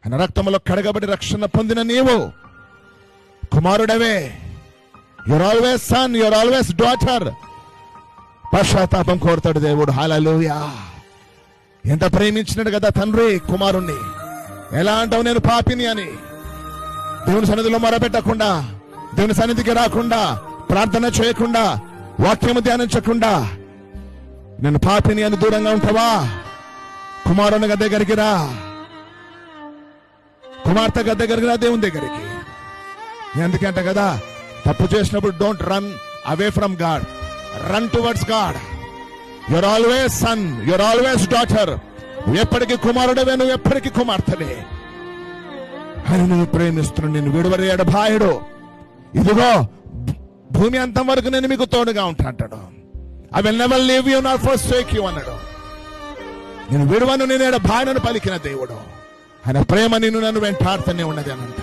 ఆయన రక్తంలో కడగబడి రక్షణ పొందిన నీవు కుమారుడవే. Your always son, your always daughter. పశ్చాత్తాపం కోరుతాడు దేవుడు. హల్లెలూయా. ఎంత ప్రేమించినాడు కదా తండ్రి కుమారుణ్ణి. ఎలా అంటావు నేను పాపిని అని? దేవుని సన్నిధిలో మొరపెట్టకుండా, దేవుని సన్నిధికి రాకుండా, ప్రార్థన చేయకుండా, వాక్యము ధ్యానించకుండా నేను పాపిని అని దూరంగా ఉంటావా? కుమారుని దగ్గరికి రా, కుమార్తె దగ్గరికి రా, దేవుని దగ్గరికి. ఎందుకంట కదా, తప్పు చేసినప్పుడు don't run away from God, run towards God. Your always son, your always daughter. నువ్వు ఎప్పటికీ కుమారుడవే, నువ్వు ఎప్పటికీ కుమార్తెవే. అని నువ్వు ప్రేమిస్తున్నాడు, నేను విడువరి ఎడబాయుడు. ఇదిగో భూమి అంతం వరకు నేను మీకు తోడుగా ఉంటా అంటాడు. I will never leave you not forsake you అన్నాడు. నేను విడువను, నేను ఎడబాయనని పలికిన దేవుడు. ఆయన ప్రేమ నిన్ను నన్ను వెంటాడుతూనే ఉన్నది అనంట.